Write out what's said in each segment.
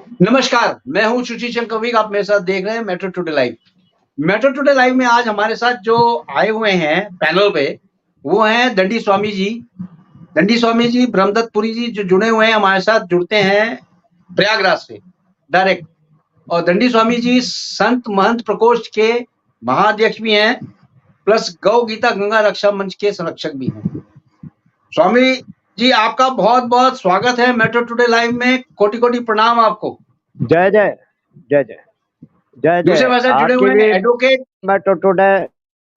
नमस्कार, मैं हूँ सुशील शंकर। आप मेरे साथ देख रहे हैं metro today live. Metro today live में आज हमारे साथ जो आए हुए हैं पैनल पे, वो हैं दंडी स्वामी जी। दंडी स्वामी जी, ब्रह्मदत्तपुरी जी जो जुड़े हुए हैं हमारे साथ, जुड़ते हैं प्रयागराज से डायरेक्ट। और दंडी स्वामी जी संत महंत प्रकोष्ठ के महाअध्यक्ष भी हैं, प्लस गौ गीता गंगा रक्षा मंच के संरक्षक भी हैं। स्वामी जी, आपका बहुत बहुत स्वागत है मेट्रो टुडे लाइव में। कोटि कोटि प्रणाम आपको। जय जय जय जय जय दूसरे जय। हमारे साथ जुड़े आपकी हुए भी हैं एडवोकेट। मेट्रो टुडे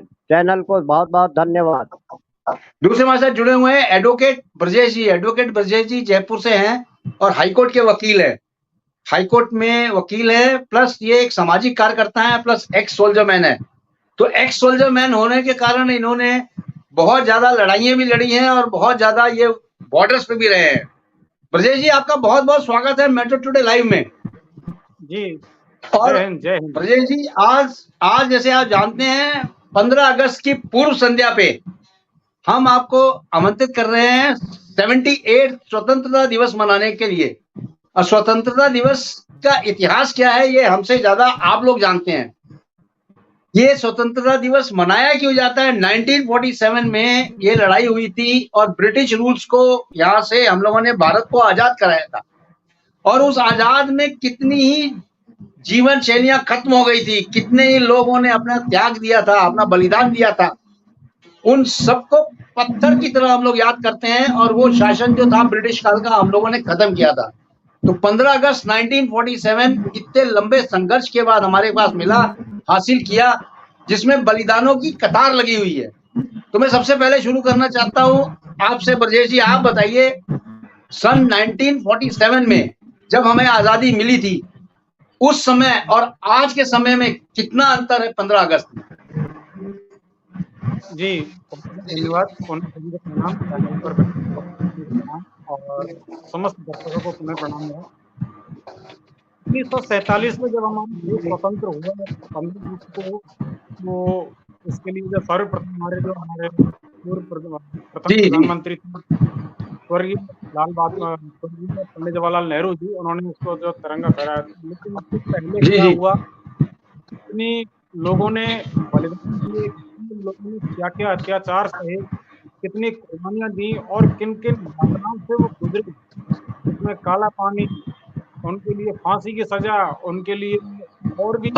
चैनल को बहुत बहुत धन्यवाद। दूसरे हमारे साथ जुड़े हुए हैं एडवोकेट ब्रजेश जी। एडवोकेट ब्रजेश जी जयपुर से हैं और हाईकोर्ट के वकील हैं। हाईकोर्ट में वकील है, प्लस ये एक सामाजिक कार्यकर्ता है, प्लस एक्स सोल्जर मैन है। तो एक्स सोल्जर मैन होने के कारण इन्होंने बहुत ज्यादा लड़ाइयां भी लड़ी हैं और बहुत ज्यादा ये बॉर्डर्स पे भी रहे हैं। ब्रजेश जी, आपका बहुत बहुत स्वागत है मेट्रो टुडे लाइव में जी। और जय हिंद। ब्रजेश जी, आज जैसे आप जानते हैं 15 अगस्त की पूर्व संध्या पे हम आपको आमंत्रित कर रहे हैं 78 स्वतंत्रता दिवस मनाने के लिए। और स्वतंत्रता दिवस का इतिहास क्या है, ये हमसे ज्यादा आप लोग जानते हैं। ये स्वतंत्रता दिवस मनाया क्यों जाता है? 1947 में ये लड़ाई हुई थी और ब्रिटिश रूल्स को यहाँ से हम लोगों ने भारत को आजाद कराया था। और उस आजाद में कितनी ही जीवन शैलियां खत्म हो गई थी, कितने ही लोगों ने अपना त्याग दिया था, अपना बलिदान दिया था। उन सबको पत्थर की तरह हम लोग याद करते हैं। और वो शासन जो था ब्रिटिश काल का, हम लोगों ने खत्म किया था। तो 15 अगस्त 1947 इतने लंबे संघर्ष के बाद हमारे पास मिला, हासिल किया, जिसमें बलिदानों की कतार लगी हुई है। तो मैं सबसे पहले शुरू करना चाहता हूं आपसे ब्रजेश जी। आप बताइए, सन 1947 में जब हमें आजादी मिली थी, उस समय और आज के समय में कितना अंतर है 15 अगस्त में? जी, धन्यवाद। प्रणाम चैनल पर प्रणाम और समस्त दर्शकों को पुनः प्रणाम है। 1947 में जब हमारा देश स्वतंत्र हुआ 15 अगस्त को, तो इसके लिए जो सर्वप्रथम हमारे पूर्व प्रथम प्रधानमंत्री स्वर्गीय पंडित जवाहरलाल नेहरू जी, उन्होंने उसको जो तिरंगा फहराया था। लेकिन उससे पहले क्या हुआ, कितनी लोगों ने बलिदान दिए, लोगों ने क्या क्या अत्याचार सहे, कितनी कुर्बानियां दी और किन किन यातनाओं से वो गुजरे, उसमें काला पानी, उनके लिए फांसी की सजा, उनके लिए और भी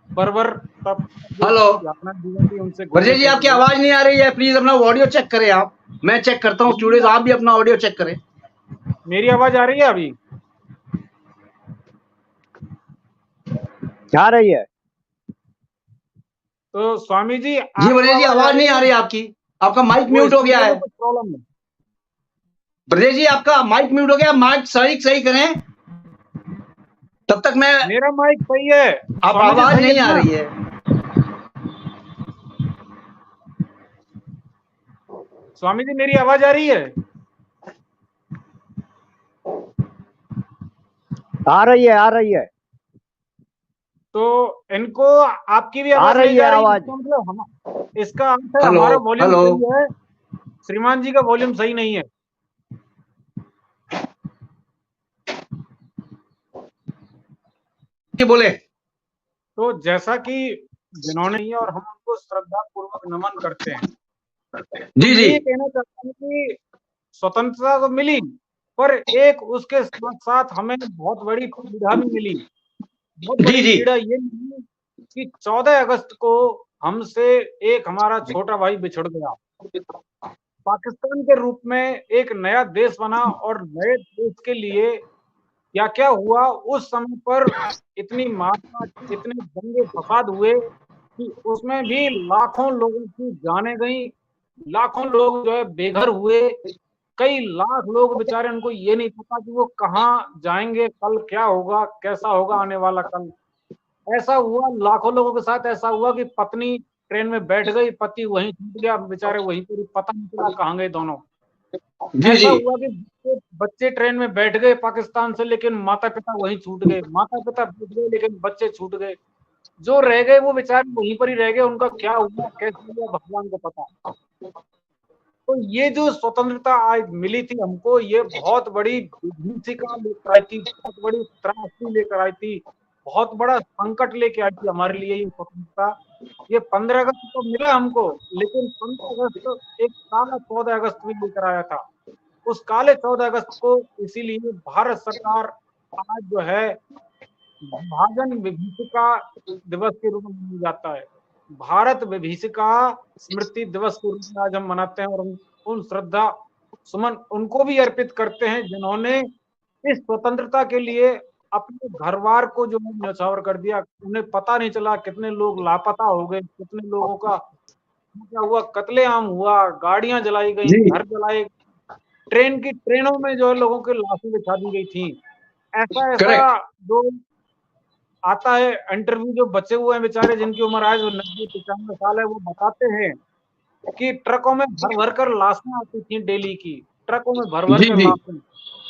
बर्बर तब उनसे। ब्रजेश जी, आपकी आवाज नहीं आ रही है, प्लीज अपना ऑडियो चेक करें आप। मैं चेक करता हूँ, स्टूडियो आप भी अपना ऑडियो चेक करें। मेरी आवाज आ रही है अभी? आ रही है। तो स्वामी जी, जी ब्रजेश जी, आवाज नहीं आ रही आपकी। आपका माइक म्यूट हो गया है। प्रॉब्लम है ब्रजेश जी, आपका माइक म्यूट हो गया। माइक सही करें, तब तक मैं। मेरा माइक सही है, आप आवाज नहीं आ रही है। स्वामी जी, मेरी आवाज आ रही है? आ रही है। तो इनको आपकी भी आ रही है आवाज। मतलब इसका अर्थ है हमारा वॉल्यूम सही है, श्रीमान जी का वॉल्यूम सही नहीं है। बोले तो जैसा कि जिन्होंने और हम उनको श्रद्धा पूर्वक नमन करते हैं। जी जी, ये कहना चाहता हूँ कि स्वतंत्रता तो मिली, पर एक उसके साथ साथ हमें बहुत बड़ी पीड़ा भी मिली। बहुत बड़ी पीड़ा ये मिली कि 14 अगस्त को हमसे एक हमारा छोटा भाई बिछड़ गया। पाकिस्तान के रूप में एक नया देश बना और नए देश के लिए क्या क्या हुआ उस समय पर, इतनी मात्रा, इतने दंगे फसाद हुए कि उसमें भी लाखों लोगों की जानें गई, लाखों लोग जो है बेघर हुए। कई लाख लोग बेचारे, उनको ये नहीं पता कि वो कहाँ जाएंगे, कल क्या होगा, कैसा होगा आने वाला कल। ऐसा हुआ, लाखों लोगों के साथ ऐसा हुआ कि पत्नी ट्रेन में बैठ गई, पति वहीं छूट गया, बेचारे वहीं पर, पता नहीं चला कहाँ गए दोनों। ऐसा हुआ कि बच्चे ट्रेन में बैठ गए पाकिस्तान से, लेकिन माता पिता वहीं छूट गए, माता पिता बैठ गए लेकिन बच्चे छूट गए। जो रह गए वो बेचारे वहीं पर ही रह गए, उनका क्या हुआ कैसे हुआ भगवान को पता। तो ये जो स्वतंत्रता आज मिली थी हमको, ये बहुत बड़ी विभीषिका लेकर आई थी, बहुत बड़ी त्रासदी लेकर आई थी, बहुत बड़ा संकट लेके आई थी हमारे लिए ये स्वतंत्रता। ये 15 अगस्त को मिला हमको, लेकिन 15 अगस्त एक काला 14 अगस्त भी लेकर आया था। उस काले 14 अगस्त को इसीलिए भारत सरकार आज जो है विभाजन विभीषिका दिवस के रूप में मनाया जाता है। भारत विभीषिका स्मृति दिवस के रूप में आज हम मनाते हैं और उन श्रद्धा सुमन उनको भी अर्पित करते हैं जिन्होंने इस स्वतंत्रता के लिए अपने घरवार को जो है न्यौछावर कर दिया। उन्हें पता नहीं चला कितने लोग लापता हो गए, कितने लोगों का क्या हुआ, कत्लेआम हुआ, गाड़ियां जलाई गई, घर जलाए, ट्रेनों में जो है लोगों की लाशें बिछा दी गई थी। ऐसा जो आता है इंटरव्यू, जो बचे हुए हैं बेचारे जिनकी उम्र आज 90-95 साल है, वो बताते हैं कि ट्रकों में भर भर कर लाशें आती थी डेली की, ट्रकों में भर भर कर लाशें।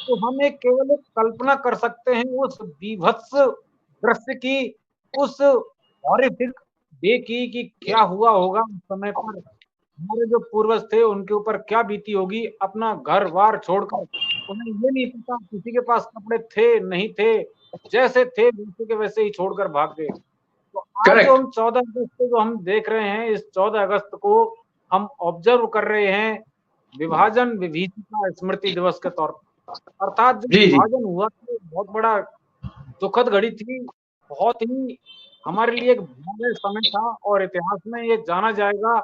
तो हम एक केवल एक कल्पना कर सकते हैं उस बीभत्स दृश्य की, उस हॉरिफिक डे की, कि क्या हुआ होगा उस समय पर, हमारे जो पूर्वज थे उनके ऊपर क्या बीती होगी, अपना घर वार छोड़कर। उन्हें ये नहीं पता किसी के पास कपड़े थे नहीं थे, जैसे थे वैसे के वैसे ही छोड़कर भाग गए। तो आज जो हम 14 अगस्त को जो हम देख रहे हैं, इस 14 अगस्त को हम ऑब्जर्व कर रहे हैं विभाजन विभीषिका स्मृति दिवस के तौर पर। अर्थात जो विभाजन हुआ तो बहुत बड़ा दुखद घड़ी थी, बहुत ही हमारे लिए एक भयावह समय था, और इतिहास में ये जाना जाएगा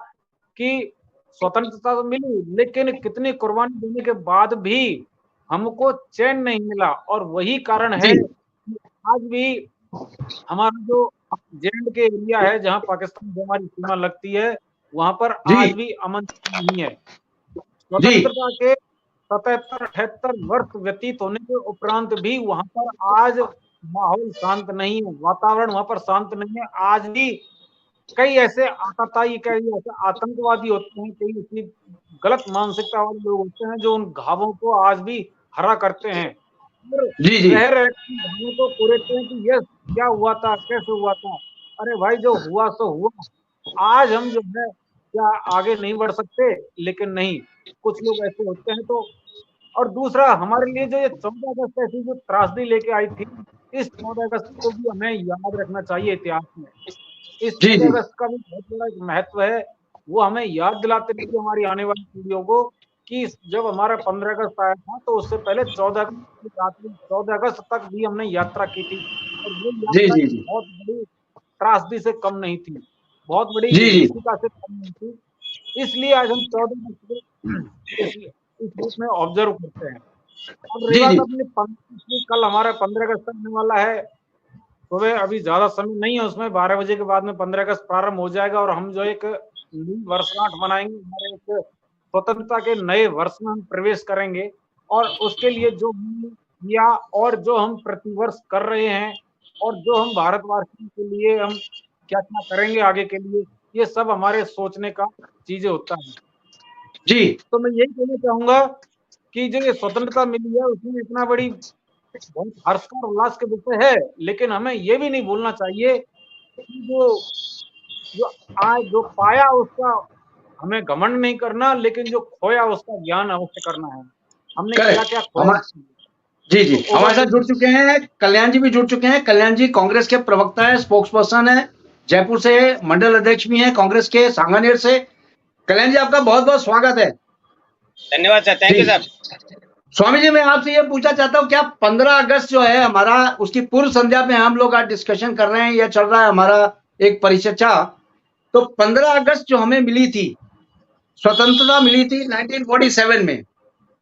कि स्वतंत्रता तो मिली, लेकिन कितनी कुर्बानी देने के बाद भी हमको चैन नहीं मिला। और वही कारण है कि आज भी हमारा जो जे.एंड.के एरिया है, जहां पाकिस्तान से हमारी सीमा लगती है, वहां पर आज भी अमन नहीं है। स्वतंत्रता के 77-78 वर्ष व्यतीत होने के उपरांत भी वहां पर आज माहौल शांत नहीं है, वातावरण वहां पर शांत नहीं है। आज भी कई ऐसे आतताई, कई ऐसे आतंकवादी होते हैं, कई ऐसी गलत मानसिकता वाले लोग होते हैं जो उन घावों को आज भी हरा करते हैं, रह घावों को कुरेदते हैं कि यस क्या हुआ था, कैसे हुआ था। अरे भाई, जो हुआ सो हुआ। आज हम जो है क्या आगे नहीं बढ़ सकते, लेकिन नहीं, कुछ लोग ऐसे होते हैं। तो और दूसरा, हमारे लिए जो ये 14 अगस्त ऐसी जो त्रासदी लेके आई थी, इस 14 अगस्त को भी हमें याद रखना चाहिए इतिहास में। इस 14 अगस्त का भी बहुत बड़ा एक महत्व है, वो हमें याद दिलाते रहिए हमारी आने वाली पीढ़ियों को कि जब हमारा 15 अगस्त आया था तो उससे पहले 14 अगस्त तक भी हमने यात्रा की थी, और वो यात्रा बहुत बड़ी त्रासदी से कम नहीं थी, बहुत बड़ी विभीषिका से कम नहीं थी। इसलिए आज हम 14 अगस्त को इस रूप में ऑब्जर्व करते हैं। अब रही बात अपनी कल हमारा 15 अगस्त आने वाला है, सुबह अभी ज्यादा समय नहीं है, उसमें 12 बजे के बाद में 15 अगस्त प्रारंभ हो जाएगा, और हम जो एक नई वर्षगांठ मनाएंगे, हमारे एक स्वतंत्रता के नए वर्ष में हम प्रवेश करेंगे। और उसके लिए जो हमने किया और जो हम प्रतिवर्ष कर रहे हैं, और जो हम भारतवासियों के लिए हम क्या क्या करेंगे आगे के लिए, ये सब हमारे सोचने का चीजें होता है। जी, तो मैं यही कहना चाहूंगा कि जो ये स्वतंत्रता मिली है उसमें इतना बड़ी बहुत हर्ष का उल्लास के विषय है, लेकिन हमें ये भी नहीं भूलना चाहिए कि जो पाया उसका हमें घमंड नहीं करना, लेकिन जो खोया उसका ज्ञान अवश्य करना है। हमने क्या क्या खोया। जी, हमारे साथ जुड़ चुके हैं कल्याण जी, भी जुड़ चुके हैं। कल्याण जी कांग्रेस के प्रवक्ता है, स्पोक्स पर्सन है, जयपुर से मंडल अध्यक्ष भी हैं कांग्रेस के सांगानेर से। कल्याण जी, आपका बहुत बहुत स्वागत है। धन्यवाद sir, thank you sir. Swami ji, मैं आपसे ये पूछना चाहता हूँ, क्या 15 अगस्त जो है हमारा, उसकी पूर्व संध्या पे हम लोग आज डिस्कशन कर रहे हैं, यह चल रहा है हमारा एक परिचर्चा। तो 15 अगस्त जो हमें मिली थी, स्वतंत्रता मिली थी 1947 में,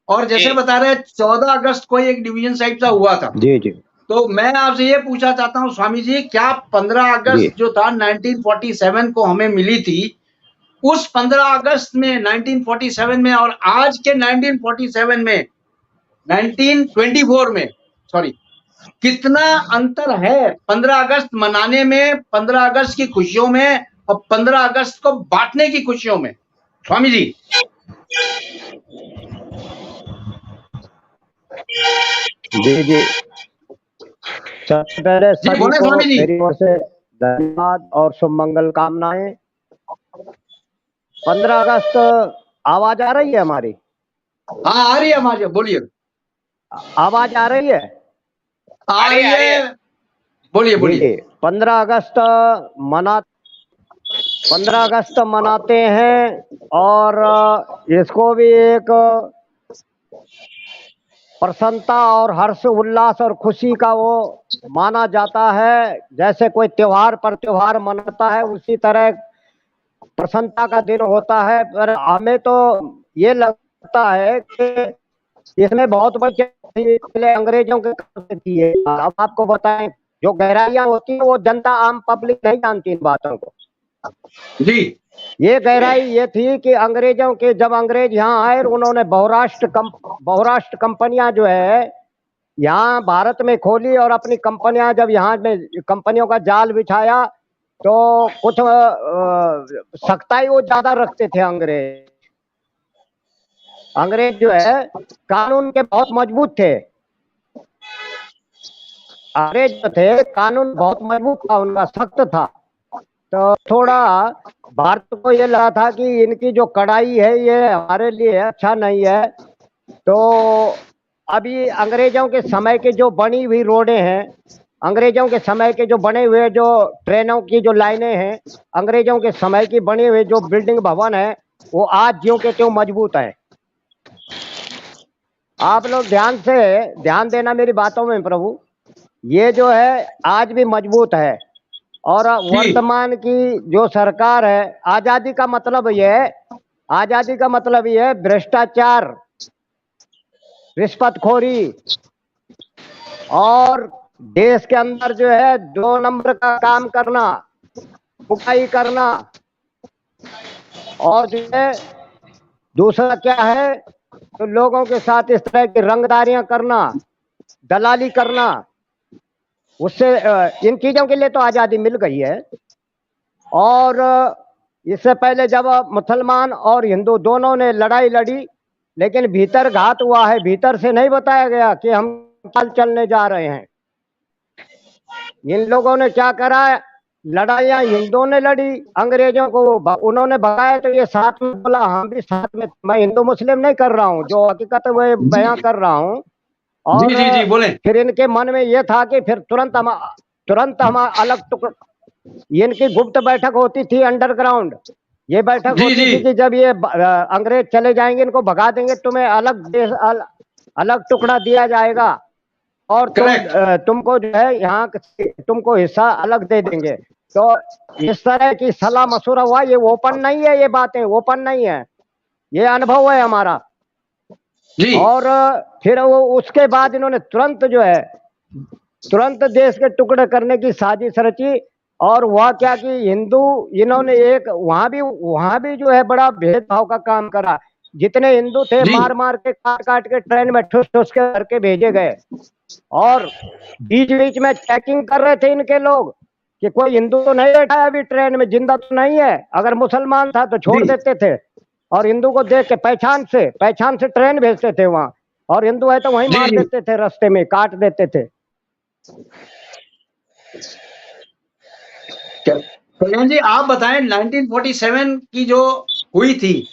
और जैसे बता रहे 14 अगस्त को एक डिवीजन साइड सा हुआ था। जी। तो मैं आपसे ये पूछना चाहता हूँ स्वामी जी, क्या 15 अगस्त जो था 1947 को हमें मिली थी, उस 15 अगस्त में 1947 में और आज के 1947 में 1924 में, सॉरी, कितना अंतर है 15 अगस्त मनाने में, 15 अगस्त की खुशियों में और 15 अगस्त को बांटने की खुशियों में? स्वामी जी। जी, सबसे पहले सभी को मेरी ओर से धन्यवाद और शुभ मंगल कामनाएं। 15 अगस्त आवाज आ रही है हमारी? हाँ आ रही है हमारी, बोलिए। आवाज आ रही है? आ रही है, बोलिए बोलिए। जी, 15 अगस्त मनाते हैं और इसको भी एक प्रसन्नता और हर्ष उल्लास और खुशी का वो माना जाता है। जैसे कोई त्योहार पर त्योहार मनाता है उसी तरह प्रसन्नता का दिन होता है। पर हमें तो ये लगता है कि इसमें बहुत बड़ी पहले अंग्रेजों के काम थी। अब आपको बताएं, जो गहराइयां होती है वो जनता आम पब्लिक नहीं जानती इन बातों को। जी ये गहराई ये थी कि अंग्रेजों के, जब अंग्रेज यहाँ आए उन्होंने बहुराष्ट्र कंपनियां जो है यहाँ भारत में खोली और अपनी कंपनियां जब यहाँ में कंपनियों का जाल बिछाया तो कुछ सख्ताई वो ज्यादा रखते थे अंग्रेज। अंग्रेज जो है कानून के बहुत मजबूत थे। अंग्रेज जो थे कानून बहुत मजबूत था, उनका सख्त था। तो थोड़ा भारत को ये लगा था कि इनकी जो कड़ाई है ये हमारे लिए अच्छा नहीं है। तो अभी अंग्रेजों के समय के जो बनी हुई रोडें हैं, अंग्रेजों के समय के जो बने हुए जो ट्रेनों की जो लाइनें हैं, अंग्रेजों के समय की बनी हुई जो बिल्डिंग भवन है वो आज ज्यों के त्यों मजबूत है। आप लोग ध्यान देना मेरी बातों में प्रभु। ये जो है आज भी मजबूत है। और वर्तमान की जो सरकार है, आजादी का मतलब ये है भ्रष्टाचार, रिश्वतखोरी और देश के अंदर जो है 2 नंबर का काम करना, बुकाई करना, और जो है दूसरा क्या है तो लोगों के साथ इस तरह की रंगदारियां करना, दलाली करना। उससे इन चीजों के लिए तो आजादी मिल गई है। और इससे पहले जब मुसलमान और हिंदू दोनों ने लड़ाई लड़ी, लेकिन भीतर घात हुआ है, भीतर से नहीं बताया गया कि हम चाल चलने जा रहे हैं। इन लोगों ने क्या करा, लड़ाइयां हिंदुओं ने लड़ी, अंग्रेजों को उन्होंने भगाया तो ये साथ में बोला हम भी साथ में। मैं हिंदू मुस्लिम नहीं कर रहा हूँ, जो हकीकत है वो बयां कर रहा हूँ। और जी बोले। फिर इनके मन में ये था कि फिर तुरंत हम अलग टुकड़, इनकी गुप्त बैठक होती थी अंडरग्राउंड। ये बैठक होती थी कि जब ये अंग्रेज चले जाएंगे इनको भगा देंगे, तुम्हें अलग टुकड़ा दिया जाएगा और तुमको जो है यहाँ तुमको हिस्सा अलग दे देंगे। तो इस तरह की सलाह मशवरा हुआ। ये ओपन नहीं है, ये बातें ओपन नहीं है, ये अनुभव है हमारा। जी। और फिर वो उसके बाद इन्होंने तुरंत देश के टुकड़े करने की साजिश रची। और वह क्या कि हिंदू, इन्होंने एक वहां भी जो है बड़ा भेदभाव का काम करा। जितने हिंदू थे मार मार के काट के ट्रेन में ठुस ठुस के करके भेजे गए। और बीच बीच में चेकिंग कर रहे थे इनके लोग कि कोई हिंदू तो नहीं बैठा है अभी ट्रेन में, जिंदा तो नहीं है। अगर मुसलमान था तो छोड़ देते थे और हिंदू को देख के पहचान से ट्रेन भेजते थे वहां। और हिंदू है तो वहीं मार देते थे, रास्ते में काट देते थे। कल्याण जी आप बताएं, 1947 की जो हुई थी,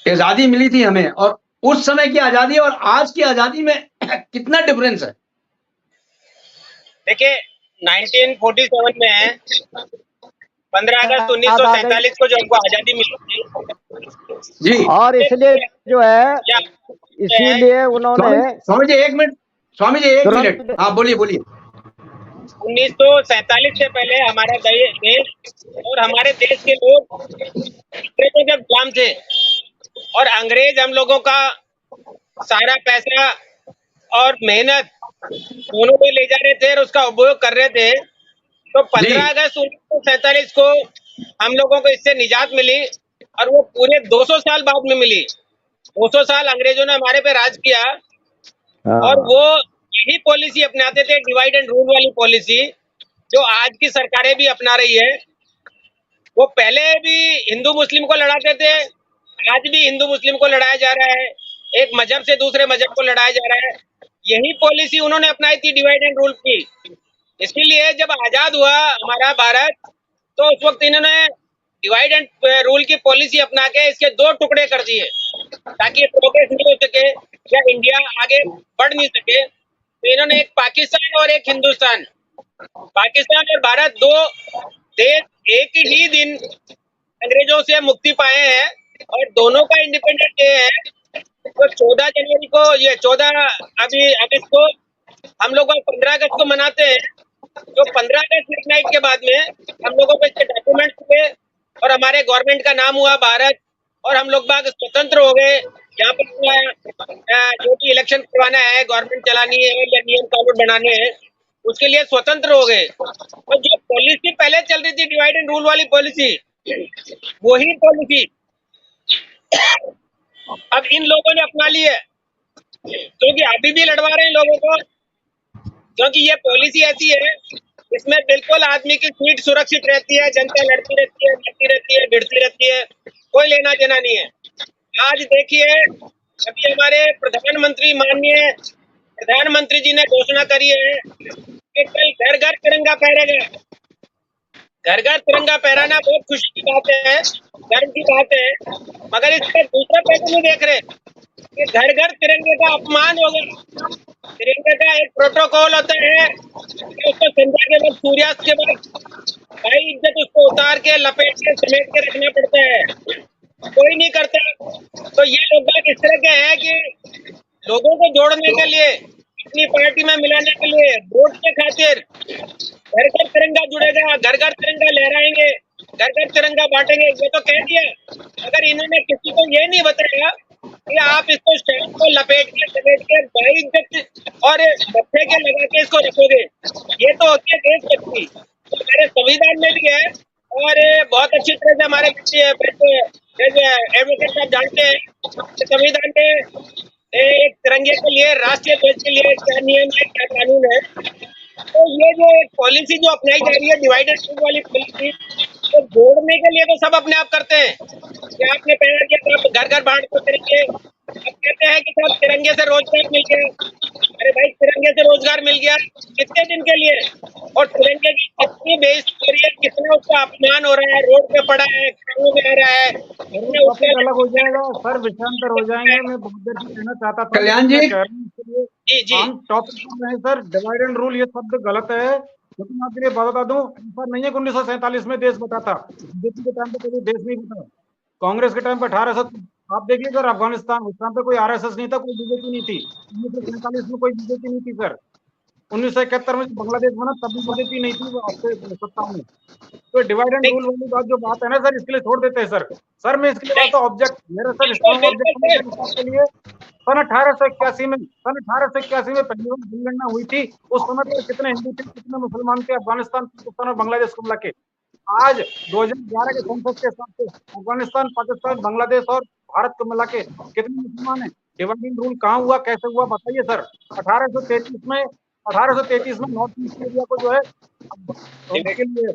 आजादी मिली थी हमें, और उस समय की आजादी और आज की आजादी में कितना डिफरेंस है? देखिए 1947 में 15 अगस्त 1947 को जो हमको आजादी मिली थी जी, और इसलिए जो है इसीलिए उन्होंने स्वामी जी एक मिनट हाँ बोलिए। 1947 से पहले हमारा देश और हमारे देश के लोग अंग्रेजों के गुलाम थे और अंग्रेज हम लोगों का सारा पैसा और मेहनत दोनों में ले जा रहे थे और उसका उपयोग कर रहे थे। तो 15 अगस्त 1947 को हम लोगों को इससे निजात मिली और वो पूरे 200 साल बाद में मिली। 200 साल अंग्रेजों ने हमारे पे राज किया और वो यही पॉलिसी अपनाते थे, डिवाइड एंड रूल वाली पॉलिसी, जो आज की सरकारें भी अपना रही है। वो पहले भी हिंदू मुस्लिम को लड़ाते थे, आज भी हिंदू मुस्लिम को लड़ाया जा रहा है, एक मजहब से दूसरे मजहब को लड़ाया जा रहा है। यही पॉलिसी उन्होंने अपनाई थी, डिवाइड एंड रूल की। इसीलिए जब आजाद हुआ हमारा भारत तो उस वक्त इन्होंने डिवाइड एंड रूल की पॉलिसी अपना के इसके 2 टुकड़े कर दिए ताकि प्रोग्रेस नहीं हो सके या इंडिया आगे बढ़ नहीं सके। तो इन्होंने एक पाकिस्तान और एक हिंदुस्तान, पाकिस्तान और भारत 2 देश एक ही दिन अंग्रेजों से मुक्ति पाए हैं और दोनों का इंडिपेंडेंट डे है। तो 14 जनवरी को, ये 14 अभी अगस्त को हम लोग 15 अगस्त को मनाते हैं। तो 15 अगस्त मिडनाइट के बाद में हम लोगों को इसके डॉक्यूमेंट हुए और हमारे गवर्नमेंट का नाम हुआ भारत और हम लोग बाग स्वतंत्र हो गए। यहाँ पर जो भी इलेक्शन करवाना है, गवर्नमेंट चलानी है या नियम कानून बनाने हैं, उसके लिए स्वतंत्र हो गए। और जो पॉलिसी पहले चल रही थी डिवाइड एंड रूल वाली पॉलिसी, वही पॉलिसी अब इन लोगों ने अपना ली है, क्योंकि अभी भी लड़वा रहे हैं लोगों को, क्योंकि ये पॉलिसी ऐसी है इसमें बिल्कुल आदमी की सीट सुरक्षित रहती है, जनता लड़ती रहती है, भिड़ती रहती है, कोई लेना देना नहीं है। आज देखिए अभी हमारे प्रधानमंत्री, माननीय प्रधानमंत्री जी ने घोषणा करी है कि कल घर घर तिरंगा फहरेगा। घर घर तिरंगा फहराना बहुत खुशी की बात है, गर्व की बात है, मगर इसका दूसरा पहलू नहीं देख रहे कि घर घर तिरंगे का अपमान होगा। तिरंगे का एक प्रोटोकॉल होता है कि उसको संध्या के वक्त, सूर्यास्त के वक्त भाई इज्जत उसको उतार के लपेट के समेट के रखना पड़ता है, कोई नहीं करता। तो ये लोग इस तरह के हैं कि लोगों को जोड़ने के लिए, अपनी पार्टी में मिलाने के लिए, वोट के खातिर घर घर तिरंगा जुड़ेगा, घर घर तिरंगा लहराएंगे, घर घर तिरंगा बांटेंगे, ये तो कह दिया। अगर इन्होंने किसी को ये नहीं बताया कि आप इसको शाम को लपेट के समेट के बाइज्जत और बच्चे के लगा के इसको रखोगे, ये तो होती है देशभक्ति। तो हमारे संविधान में भी है और बहुत अच्छी तरह से हमारे एडवोकेट साहब जानते हैं कि संविधान में एक तिरंगे के लिए, राष्ट्रीय ध्वज के लिए क्या नियम है, क्या कानून है। तो ये जो एक पॉलिसी जो अपनाई जा रही है डिवाइड एंड रूल वाली पॉलिसी, तो जोड़ने के लिए तो सब अपने आप करते हैं कि आपने पहला किया तो घर घर बांट को तिरंगे। अब कहते हैं कि साहब तिरंगे से रोजगार मिल गया। अरे भाई तिरंगे से रोजगार मिल गया कितने दिन के लिए, और तिरंगे की कितनी बेइज्जती हो रही है, कितना उसका अपमान हो रहा है, रोड पे पड़ा है, कानून में आ रहा है। अलग हो जाएगा सर, विषयांतर हो जाएंगे। मैं बहुत देर से कहना चाहता था कल्याण जी, जी हम टॉपिक पर रहे सर। डिवाइड एंड रूल ये शब्द गलत है, क्योंकि मैं आपके लिए बता दूं, ऐसा नहीं है कि 1947 में देश बटा था। बीजेपी के टाइम पे कोई देश नहीं बटा, कांग्रेस के टाइम पे 1800, आप देखिए सर अफगानिस्तान, उस टाइम पे कोई आरएसएस नहीं था, कोई बीजेपी नहीं थी। 1947 में कोई बीजेपी नहीं थी सर। 1971 में बांग्लादेश बना तब भी बीजेपी नहीं थी, वो आपसे सत्ता में। तो डिवाइड एंड रूल वाली बात जो बात है ना सर, इसके लिए छोड़ देते हैं सर। सर मैं इसके लिए बात तो ऑब्जेक्ट, मेरा सर स्ट्रॉन्ग ऑब्जेक्ट के लिए सन 1881 में पहली बार जनगणना हुई थी। उस समय पर कितने हिंदू थे, कितने मुसलमान थे अफगानिस्तान, पाकिस्तान और बांग्लादेश को मिला के। आज 2011 के सेंसस के हिसाब से अफगानिस्तान, पाकिस्तान, बांग्लादेश और भारत को मिला के कितने मुसलमान है। डिवाइड एंड रूल कहाँ हुआ, कैसे हुआ, बताइए सर। 1833 में नॉर्थ ईस्ट एरिया को जो है उसके लिए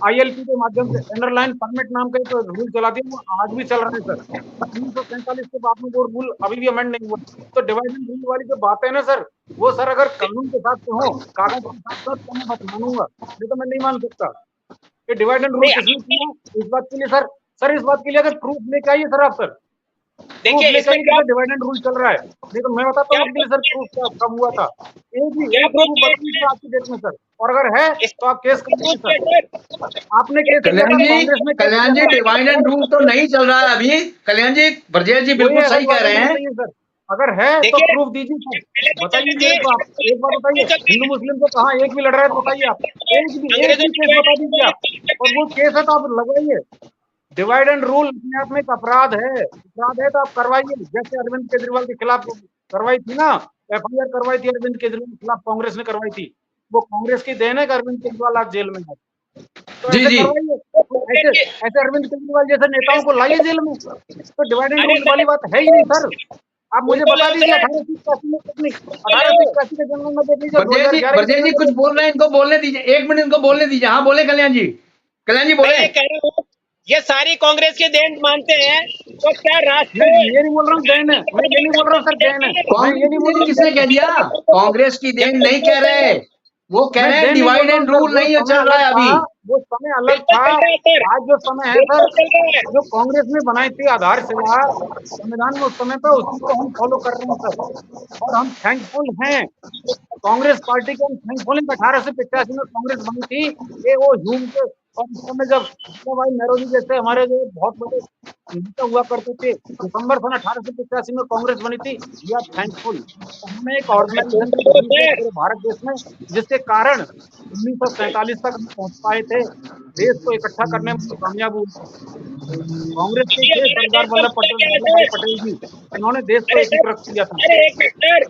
ILP के माध्यम से अंडरलाइन परमिट नाम का तो रूल चला दिया, वो आज भी चल रहा है सर। 1947 के बाद में वो रूल अभी भी अमेंड नहीं हुआ। तो डिवाइड एंड रूल वाली जो बात है ना सर, वो सर अगर कानून के साथ हो, कागज के साथ तो मैं मानूंगा, नहीं तो मैं नहीं मान सकता। ये डिवाइड एंड रूल किसने किया इस बात के लिए सर, इस बात के लिए अगर प्रूफ लेके आइए सर, आप सर देखिए डिवाइड एंड रूल चल रहा है। नहीं तो मैं बताता हूँ सर प्रूफ कब हुआ था, एक प्रूफ आपकी डेट में सर, और अगर है तो आप केस करिए सर। आपने case Kalyan ji divide and rule तो नहीं चल रहा है अभी। कल्याण जी, ब्रजेश जी बिल्कुल सही कह रहे हैं सर। अगर है तो प्रूफ दीजिए सर, बताइए मेरे को। आप एक बात बताइए, हिंदू मुस्लिम को कहाँ एक भी लड़ रहा है तो बताइए आप, एक भी केस बता दीजिए आप, और वो केस है तो आप लगवाइए। डिवाइड एंड रूल अपने आप में एक अपराध है तो आप करवाइए। जैसे अरविंद केजरीवाल के खिलाफ करवाई थी ना, FIR करवाई थी अरविंद केजरीवाल के खिलाफ, कांग्रेस ने करवाई थी। वो कांग्रेस की देन है कि अरविंद केजरीवाल आज जेल में है। तो ऐसे अरविंद केजरीवाल जैसे नेताओं को लाइए जेल में। तो डिवाइड एंड रूल वाली बात है ही नहीं सर। आप मुझे बता दीजिए 1881 के जन्म में देख लीजिए। ब्रजेश जी कुछ बोल रहे हैं, इनको बोलने दीजिए, 1 मिनट इनको बोलने दीजिए। हाँ बोले कल्याण जी, बोले। ये सारी कांग्रेस के देन मानते हैं तो क्या राष्ट्र, ये नहीं बोल रहा हूँ देन है, मैं ये नहीं बोल रहा हूँ सर देन है। कांग्रेस किसने कह दिया? कांग्रेस की देन नहीं कह रहे, वो कह रहे हैं डिवाइड एंड रूल नहीं चल रहा है अभी। वो समय अलग बिल्कुल था। चल रहा है सर, आज जो समय है बिल्कुल सर, चल रहा है। जो कांग्रेस ने बनाई थी आधारशिला संविधान में उस समय पे, उसी को हम फॉलो कर रहे हैं सर। और हम थैंकफुल हैं कांग्रेस पार्टी के, हम थैंकफुल हैं। 1885 में कांग्रेस बनी थी, ये वो ह्यूम के, और उस समय जब भाई नेहरू जी जैसे हमारे जो बहुत बड़े नेता हुआ करते थे, दिसंबर सन 1885 में कांग्रेस बनी थी। We are thankful. हमने एक ऑर्गेनाइजेशन की बनी थी पूरे भारत देश में, जिसके कारण 1947 तक हम पहुंच पाए थे, देश को इकट्ठा करने में कामयाब हुए। कांग्रेस के अभी थे हमारे सरदार देश का मुद्दा क्या है वल्लभ भाई सर? पटेल जी, इन्होंने देश को अरे सर, एकीकृत किया था। अरे एक मिनट सर,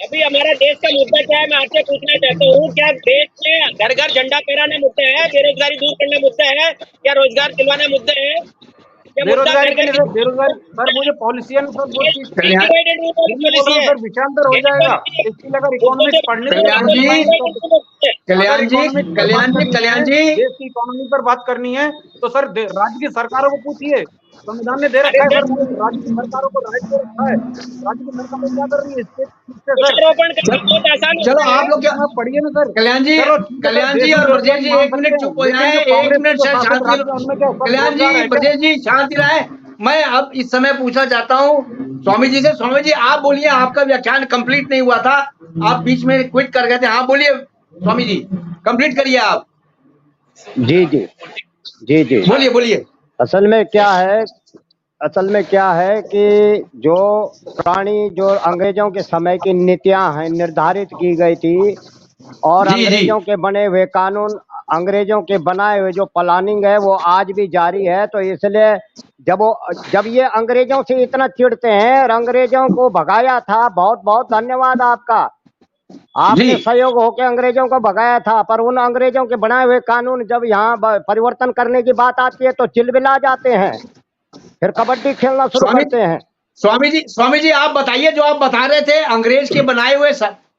अभी हमारा देश का मुद्दा क्या है, मैं आपसे पूछना चाहता हूँ, क्या देश में घर घर झंडा फहराना मुद्दा है, बेरोजगारी दूर करना मुद्दा है, या रोजगार दिलवाना मुद्दा है, या मुद्दा बेरोजगारी घर के घर लिए की सर, बेरोजगारी सर, वो जो पॉलिसी है ना सर, वो चीज कल्याण डिवाइडेड ये नहीं बोल पॉलिसी रहा हूँ है, सर, विषयांतर हो जाएगा। इसके लिए अगर मुद्दों इकोनॉमिक्स से पढ़ने की कल्याण बात जी, करनी है तो, अगर कल्याण जी, इकोनॉमिक्स पर बात कल्याण जी, करनी है, कल्याण जी, देश की इकोनॉमी पर बात करनी है, तो सर राज्य की सरकारों को पूछिए। संविधान ने दे अरे रखा है सर, सर, राज्य की सरकारों को राइट दे रखा है। राज्य की सरकारें क्या कर रही है इससे सर? वृक्षारोपण करना बहुत आसान चलो होता है। आप लोग क्या, आप पढ़िए ना सर। कल्याण जी, चलो ठीक है सर, कल्याण देश जी में और ब्रजेश बेरोजगारी जी मान एक सकते मिनट हैं, चुप हो लेकिन जाएं, जो एक कांग्रेस के मिनट जो शायद शासित शांति। राज्य है उनमें क्या सब कल्याण रोजगार जी, है क्या? ब्रजेश जी शांति रहे। मैं अब इस समय पूछना चाहता हूँ स्वामी जी से। स्वामी जी आप बोलिए, आपका व्याख्यान कंप्लीट नहीं हुआ था, आप बीच में क्विट कर गए थे। हाँ बोलिए स्वामी जी, कंप्लीट करिए आप, जी जी जी जी। बोलिए बोलिए। असल में क्या है, असल में क्या है कि जो पुरानी जो अंग्रेजों के समय की नीतियां हैं निर्धारित की गई थी, और जी जी अंग्रेजों के बने हुए कानून, अंग्रेजों के बनाए हुए जो प्लानिंग है वो आज भी जारी है। तो इसलिए जब ये अंग्रेजों से इतना चिढ़ते हैं और अंग्रेजों को भगाया था, बहुत बहुत धन्यवाद आपका, जी आपने सहयोग होकर अंग्रेजों को भगाया था। पर उन अंग्रेजों के बनाए हुए कानून जब यहाँ परिवर्तन करने की बात आती है तो चिलबिला जाते हैं, फिर कबड्डी खेलना शुरू स्वामी करते हैं। स्वामी जी आप बताइए, जो आप बता रहे थे अंग्रेज के बनाए हुए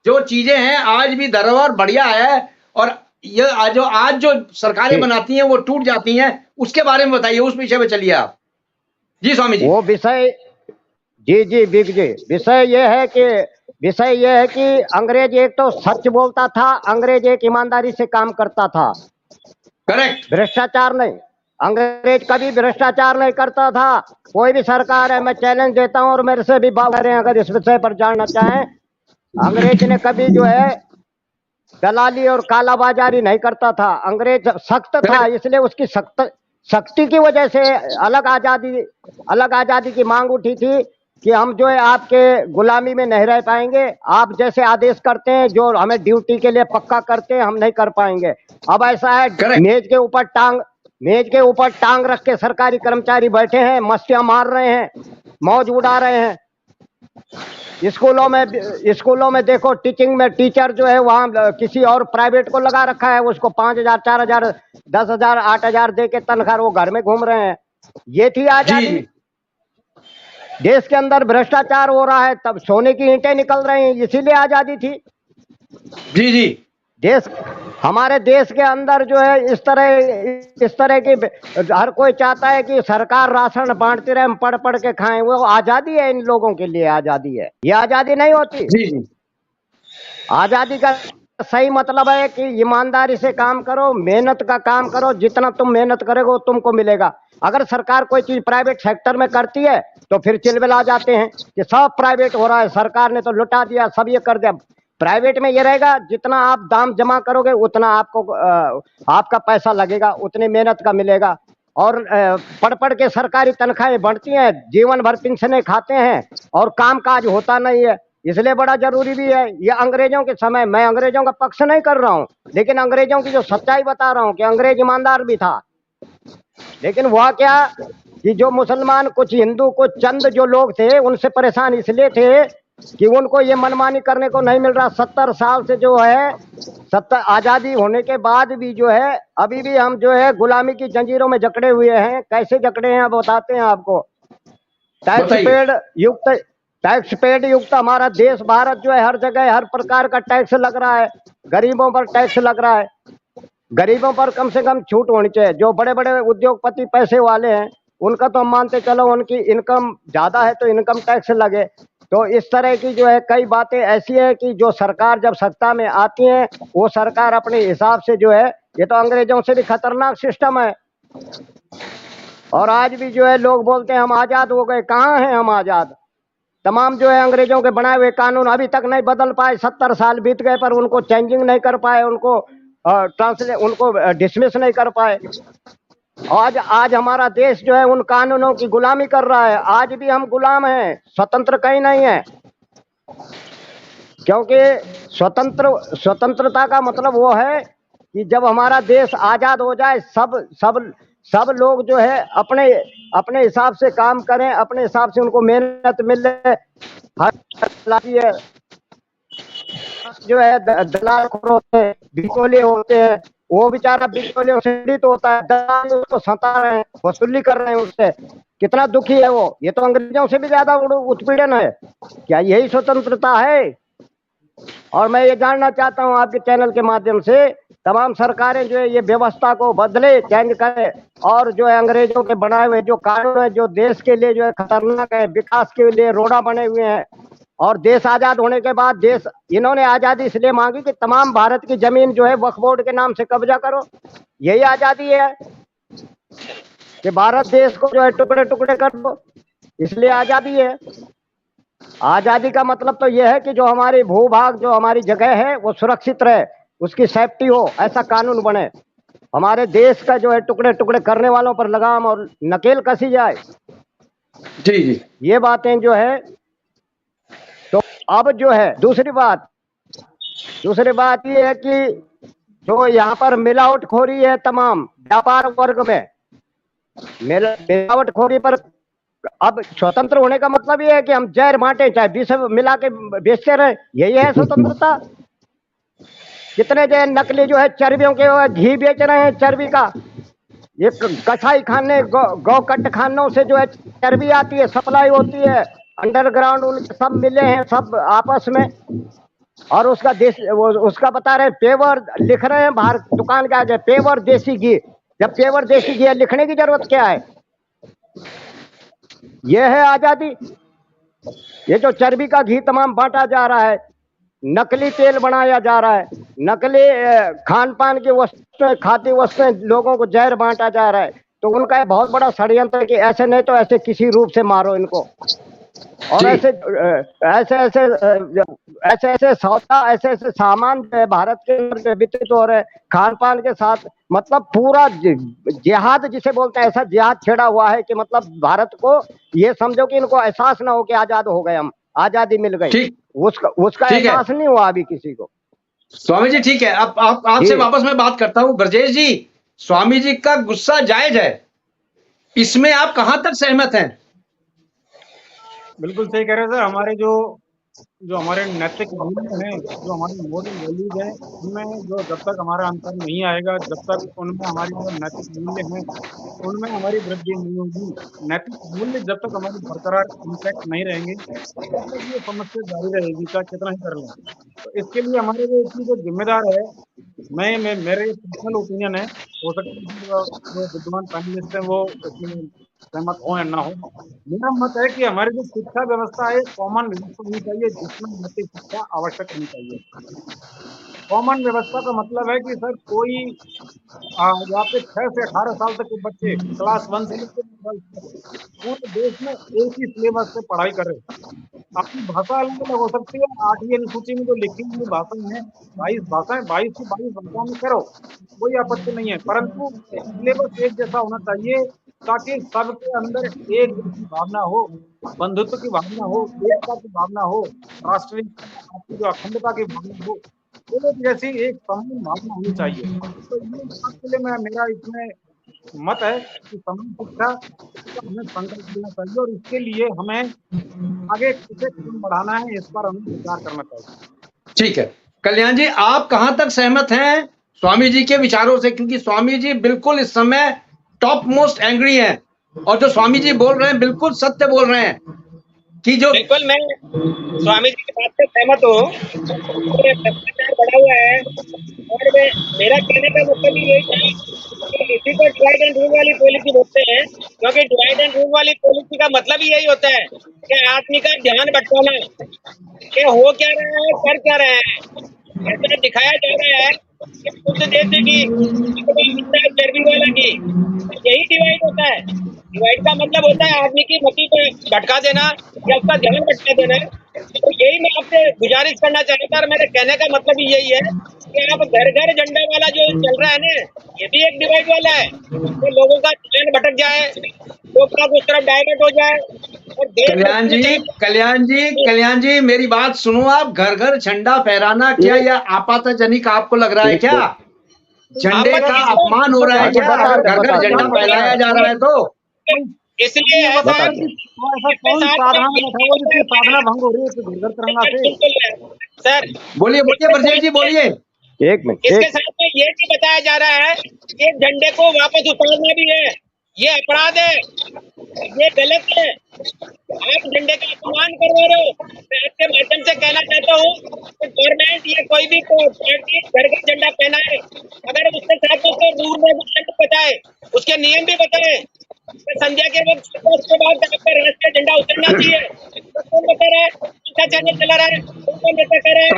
जो चीजें हैं आज भी धरोहर बढ़िया है, और ये आज जो सरकारें ठीक, बनाती हैं वो टूट जाती हैं, उसके बारे में बताइए, उस विषय में चलिए आप। जी स्वामी जी। वो विषय, जी जी बिग जी, विषय यह है कि अंग्रेज एक तो सच बोलता था, अंग्रेज एक ईमानदारी से काम करता था, करेक्ट। भ्रष्टाचार नहीं। अंग्रेज कभी भ्रष्टाचार नहीं करता था। कोई भी सरकार है, मैं चैलेंज देता हूं और मेरे से भी बात करें अगर इस विषय पर जानना चाहें, अंग्रेज ने कभी जो है दलाली और कालाबाजारी नहीं करता था। अंग्रेज सख्त था, इसलिए उसकी सख्ती की वजह से अलग आजादी की मांग उठी थी कि हम जो है आपके गुलामी में नहीं रह पाएंगे, आप जैसे आदेश करते हैं जो हमें ड्यूटी के लिए पक्का करते हैं हम नहीं कर पाएंगे। अब ऐसा है, मेज के ऊपर टांग रख के सरकारी कर्मचारी बैठे हैं, मस्तियां मार रहे हैं, मौज उड़ा रहे हैं। स्कूलों में देखो, टीचिंग में टीचर जो है वहां किसी और प्राइवेट को लगा रखा है, उसको 5,000 4,000 10,000 8,000 दे के तनख्वाह, वो घर में घूम रहे हैं। ये थी आजादी। देश के अंदर भ्रष्टाचार हो रहा है, तब सोने की ईंटें निकल रही हैं, इसीलिए आजादी थी। जी जी। हमारे देश के अंदर जो है इस तरह की, हर कोई चाहता है कि सरकार राशन बांटती रहे, हम पढ़ पढ़ के खाएं। वो आजादी है, इन लोगों के लिए आजादी है, ये आजादी नहीं होती। जी जी। आजादी का सही मतलब है कि ईमानदारी से काम करो, मेहनत का काम करो, जितना तुम मेहनत करोगे तुमको मिलेगा। अगर सरकार कोई चीज प्राइवेट सेक्टर में करती है तो फिर चिलबिला जाते हैं कि सब प्राइवेट हो रहा है, सरकार ने तो लुटा दिया, सब ये कर दिया। प्राइवेट में ये रहेगा, जितना आप दाम जमा करोगे उतना आपका पैसा लगेगा, उतनी मेहनत का मिलेगा। और पढ़ पढ़ के सरकारी तनख्वाहें बढ़ती हैं, जीवन भर पेंशनें खाते हैं और काम काज होता नहीं है, इसलिए बड़ा जरूरी भी है। ये अंग्रेजों के समय, मैं अंग्रेजों का पक्ष नहीं कर रहा हूँ, लेकिन अंग्रेजों की जो सच्चाई बता रहा हूँ कि अंग्रेज ईमानदार भी था। लेकिन वह क्या कि जो मुसलमान, कुछ हिंदू, कुछ चंद जो लोग थे, उनसे परेशान इसलिए थे कि उनको ये मनमानी करने को नहीं मिल रहा। 70 साल से जो है, 70 आजादी होने के बाद भी जो है, अभी भी हम जो है गुलामी की जंजीरों में जकड़े हुए हैं। कैसे जकड़े हैं अब बताते हैं आपको। टैक्स पेड युक्त हमारा देश भारत जो है, हर जगह हर प्रकार का टैक्स लग रहा है, गरीबों पर टैक्स लग रहा है। गरीबों पर कम से कम छूट होनी चाहिए। जो बड़े बड़े उद्योगपति पैसे वाले हैं उनका तो हम मानते चलो, उनकी इनकम ज्यादा है तो इनकम टैक्स लगे, तो इस तरह की जो है कई बातें ऐसी है कि जो सरकार जब सत्ता में आती है वो सरकार अपने हिसाब से जो है, ये तो अंग्रेजों से भी खतरनाक सिस्टम है। और आज भी जो है लोग बोलते हैं हम आजाद हो गए, कहाँ हैं हम आजाद? तमाम जो है अंग्रेजों के बनाए हुए कानून अभी तक नहीं बदल पाए, 70 साल बीत गए पर उनको चेंजिंग नहीं कर पाए, उनको डिसमिस नहीं कर पाए। आज हमारा देश जो है उन कानूनों की गुलामी कर रहा है। आज भी हम गुलाम हैं, स्वतंत्र कहीं नहीं है। क्योंकि स्वतंत्रता का मतलब वो है कि जब हमारा देश आजाद हो जाए, सब लोग जो है अपने हिसाब से काम करें, अपने हिसाब से उनको मेहनत मिले। हर जो है दलाल होते हैं, बिचौलिए होते हैं, वो बेचारा बिचौलियों से पीड़ित होता है, दलाल उसको सता रहे हैं, वसूली कर रहे हैं उससे, कितना दुखी है वो। ये तो अंग्रेजों से भी ज्यादा उत्पीड़न है। क्या यही स्वतंत्रता है? और मैं ये जानना चाहता हूँ आपके चैनल के माध्यम से, तमाम सरकारें जो है ये व्यवस्था को बदले, चेंज करे, और जो है अंग्रेजों के बनाए हुए जो कानून है जो देश के लिए जो है खतरनाक है, विकास के लिए रोड़ा बने हुए हैं। और देश आजाद होने के बाद इन्होंने आजादी इसलिए मांगी कि तमाम भारत की जमीन जो है वक्फ बोर्ड के नाम से कब्जा करो। यही आजादी है कि भारत देश को जो है टुकड़े टुकड़े कर दो, इसलिए आजादी है। आजादी का मतलब तो यह है कि जो हमारी भूभाग, जो हमारी जगह है वो सुरक्षित रहे, उसकी सेफ्टी हो, ऐसा कानून बने। हमारे देश का जो है टुकड़े टुकड़े करने वालों पर लगाम और नकेल कसी जाए। जी जी, ये बातें जो है। तो अब जो है दूसरी बात ये है कि जो यहाँ पर मिलावटखोरी है तमाम व्यापार वर्ग में, मिलावटखोरी पर अब स्वतंत्र होने का मतलब ये है कि हम जहर बांटे, चाहे विष मिला के बेचते रहे, यही है स्वतंत्रता। कितने जो है नकली जो है चर्बियों के घी बेच रहे हैं, चर्बी का। ये कसाई खाने, गौ कट खानों से जो है चर्बी आती है, सप्लाई होती है अंडरग्राउंड, उनके सब मिले हैं सब आपस में। और उसका उसका बता रहे पेवर लिख रहे हैं बाहर दुकान के आगे, पेवर देसी घी। जब पेवर देसी घी है, लिखने की जरूरत क्या है? यह है आजादी। ये जो चर्बी का घी तमाम बांटा जा रहा है, नकली तेल बनाया जा रहा है, नकली खान पान की वस्तुएं, खाद्य वस्तुएं लोगों को जहर बांटा जा रहा है। तो उनका बहुत बड़ा षड्यंत्र है कि ऐसे नहीं तो ऐसे किसी रूप से मारो इनको। और ऐसे सामान जो है भारत के अंदर वितरित हो रहे खान पान के साथ, मतलब पूरा जिहाद जिसे बोलते हैं, ऐसा जिहाद छेड़ा हुआ है कि मतलब भारत को ये समझो कि इनको एहसास ना हो कि आजाद हो गए, हम आजादी मिल गई, उसका एहसास नहीं हुआ अभी किसी को। स्वामी जी ठीक है, अब आपसे वापस मैं बात करता हूँ। ब्रजेश जी, स्वामी जी का गुस्सा जायज है, इसमें आप कहां तक सहमत हैं? बिल्कुल सही कह रहे हैं सर। हमारे जो हमारे नैतिक मूल्य हैं, जो हमारी मोरल वैल्यूज हैं, उनमें जो जब तक हमारा अंतर नहीं आएगा, जब तक उनमें हमारी जो नैतिक मूल्य हैं उनमें हमारी वृद्धि नहीं होगी, नैतिक मूल्य जब तक हमारी बरकरार इंटैक्ट नहीं रहेंगे तब तक ये समस्या जारी रहेगी, चाहे कितना ही कर लें। तो इसके लिए हमारे जो जिम्मेदार है, मेरे पर्सनल ओपिनियन है, हो सकता है जो विद्वान पैनलिस्ट हैं वो इसमें सहमत हो या ना हो। मेरा मत है कि हमारी जो शिक्षा व्यवस्था है कॉमन व्यवस्था होनी चाहिए, जिसमें नैतिक शिक्षा आवश्यक होनी चाहिए। कॉमन व्यवस्था का मतलब है कि सर कोई यहाँ पे 6 से 18 साल तक के बच्चे क्लास 1 से लेकर पूरे देश में एक ही सिलेबस से पढ़ाई कर रहे। अपनी भाषा अलग अलग हो सकती है, 8वीं अनुसूची में जो लिखी हुई भाषाएं हैं 22 भाषाएं, 22 की 22 भाषाओं में करो, कोई आपत्ति नहीं है, परंतु सिलेबस एक जैसा होना चाहिए ताकि सबके अंदर एक जैसी भावना हो, बंधुत्व की भावना हो, एकता की भावना हो, राष्ट्रीय की जो अखंडता की भावना हो, एक जैसी एक समान भावना होनी चाहिए। तो ये बात के लिए मेरा इसमें मत है कि समान शिक्षा का हमें संकल्प लेना चाहिए और इसके लिए हमें आगे कैसे कदम बढ़ाना है इस पर हमें विचार करना चाहिए। ठीक है कल्याण जी, आप कहां तक सहमत हैं स्वामी जी के विचारों से? क्योंकि स्वामी जी बिल्कुल इस समय टॉप मोस्ट एंग्री हैं और जो स्वामी जी बोल रहे हैं बिल्कुल सत्य बोल रहे हैं कि जो बिल्कुल मैं स्वामी जी की बात से सहमत हूँ। भ्रष्टाचार बढ़ा हुआ है और मेरा कहने का मतलब यही था इसी को डिवाइड एंड रूल वाली पॉलिसी बोलते हैं, क्योंकि डिवाइड एंड रूल वाली पॉलिसी का मतलब ही यही होता है कि आदमी का ध्यान भटकाना, कि हो क्या रहा है, कर क्या रहे हैं। ऐसा दिखाया जा रहा है कि शुद्ध देश की चर्बी वाला की, यही डिवाइड होता है। डिवाइड का मतलब होता है आदमी की मति को भटका देना या उसका ध्यान भटका देना। तो यही मैं आपसे गुजारिश करना चाहता था, मेरे कहने का मतलब ही यही है कि आप घर घर झंडा वाला जो चल रहा है ना, ये भी एक डिवाइड वाला है, तो लोगों का ध्यान भटक जाए, लोग उस तरफ डाइवर्ट हो जाए। और कल्याण जी मेरी बात सुनो। आप घर घर झंडा फहराना क्या यह आपातजनिक आपको लग रहा है क्या? झंडे का अपमान हो रहा है क्या अगर घर घर झंडा फहराया जा रहा है तो? इसलिए ऐसा कौन साधना है जिसकी साधना भंग हो रही है घर तिरंगा से? सर बोलिए ब्रजेश जी बोलिए। एक मिनट। इसके साथ में ये भी बताया जा रहा है कि झंडे को वापस उतारना भी है, ये अपराध है, ये गलत है। आप झंडे का अपमान करवा रहे हो। मैं आपके माध्यम से कहना चाहता हूँ कि गवर्नमेंट या कोई भी पार्टी घर का झंडा पहनाए, अगर उसके साथ उसके रूल रेगुलेशन बताए, उसके नियम भी बताए। संध्या के वक्त उसके बाद आपका राष्ट्रीय झंडा उतरना चाहिए। तो कौन बता रहा है? अच्छा चैनल चला रहा है, कौन नेता कर रहा है?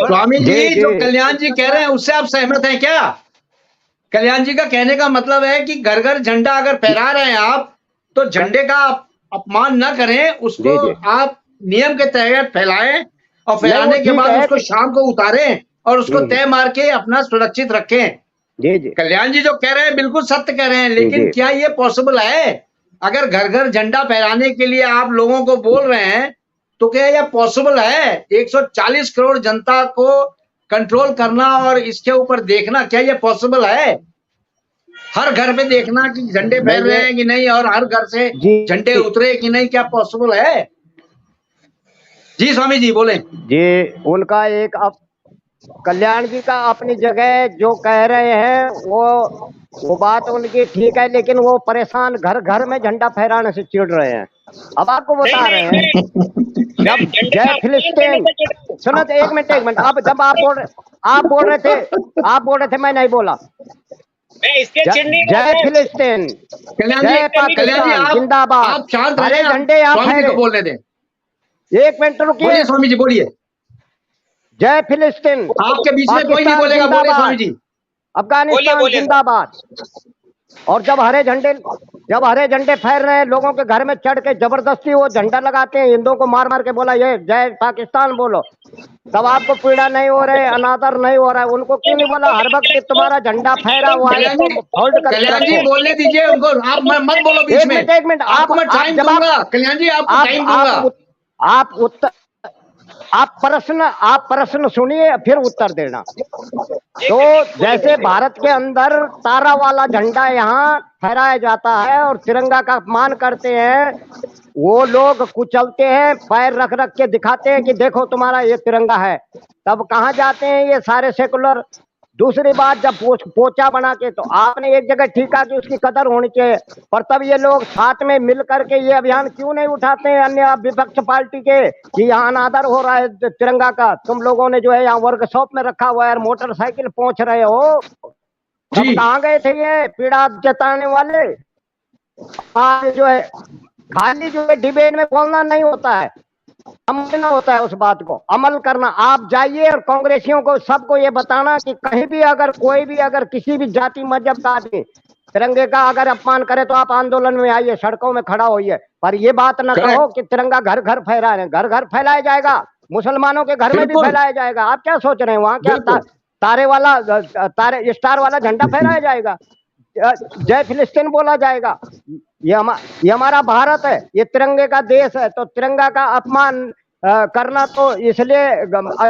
स्वामी जी जो कल्याण जी कह रहे हैं उससे आप सहमत हैं क्या? कल्याण जी का कहने का मतलब है कि घर घर झंडा अगर फहरा रहे हैं आप, तो झंडे का अपमान न करें, उसको आप नियम के तहत फैलाएं और फैलाने के बाद उसको शाम को उतारें और उसको तय मार के अपना सुरक्षित रखें। कल्याण जी जो कह रहे हैं बिल्कुल सत्य कह रहे हैं, लेकिन क्या ये पॉसिबल है? अगर घर घर झंडा फहराने के लिए आप लोगों को बोल रहे हैं तो क्या यह पॉसिबल है? 140 करोड़ जनता को कंट्रोल करना और इसके ऊपर देखना, क्या ये पॉसिबल है? हर घर पे देखना कि झंडे फहर रहे हैं कि नहीं और हर घर से झंडे उतरे कि नहीं, क्या पॉसिबल है? जी स्वामी जी बोले। जी उनका एक कल्याण जी का अपनी जगह जो कह रहे हैं वो बात उनकी ठीक है, लेकिन वो परेशान घर घर में झंडा फहराने से चिढ़ रहे हैं। अब आपको बता रहे हैं जब जय फिलिस्तीन, सुनो तो एक मिनट अब जब आप बोल रहे थे मैं नहीं बोला। जय फिलिस्तीन, जय पाकिस्तान जिंदाबाद, आप शांत हरे झंडे आप बोलने दें। एक मिनट रुकिए स्वामी जी बोलिए। जय फिलिस्तीन, आपके बीच में कोई नहीं बोलेगा, बोले स्वामी जी। अफगानिस्तान जिंदाबाद। और जब हरे झंडे फहर रहे हैं, लोगों के घर में चढ़ के जबरदस्ती वो झंडा लगाते हैं, हिंदुओं को मार मार के बोला ये जय पाकिस्तान बोलो, तब आपको पीड़ा नहीं हो रहा है, अनादर नहीं हो रहा है। उनको क्यों नहीं बोला हर वक्त तुम्हारा झंडा फहरा हुआ है, होल्ड करके बोलने दीजिए उनको, आप मत बोलो बीच में। एक मिनट आपको मैं टाइम दूंगा कल्याण जी, आपको टाइम दूंगा। आप प्रश्न सुनिए फिर उत्तर देना। तो जैसे भारत के अंदर तारा वाला झंडा यहाँ फहराया जाता है और तिरंगा का अपमान करते हैं, वो लोग कुचलते हैं, पैर रख रख के दिखाते हैं कि देखो तुम्हारा ये तिरंगा है, तब कहाँ जाते हैं ये सारे सेकुलर। दूसरी बात, जब पोचा बना के, तो आपने एक जगह ठीक है कि उसकी कदर होनी चाहिए, पर तब ये लोग साथ में मिल करके ये अभियान क्यों नहीं उठाते हैं अन्य विपक्ष पार्टी के कि यहाँ अनादर हो रहा है तिरंगा का? तुम लोगों ने जो है यहाँ वर्कशॉप में रखा हुआ है, मोटरसाइकिल पहुंच रहे हो, तब कहाँ गए थे ये पीड़ा जताने वाले? आज जो है खाली जो है डिबेट में बोलना नहीं होता है, समझना होता है, उस बात को अमल करना। आप जाइए और कांग्रेसियों को सबको ये बताना कि कहीं भी अगर कोई भी अगर किसी भी जाति मजहब का आदमी तिरंगे का अगर अपमान करे तो आप आंदोलन में आइए, सड़कों में खड़ा होइए, पर ये बात न कहो कि तिरंगा घर घर फहरा रहे हैं। घर घर फैलाया जाएगा, मुसलमानों के घर में भी फैलाया जाएगा। आप क्या सोच रहे हैं वहां क्या तारे स्टार वाला झंडा फहराया जाएगा, जय फिलिस्तीन बोला जाएगा? ये हमारा भारत है, ये तिरंगे का देश है, तो तिरंगा का अपमान करना तो इसलिए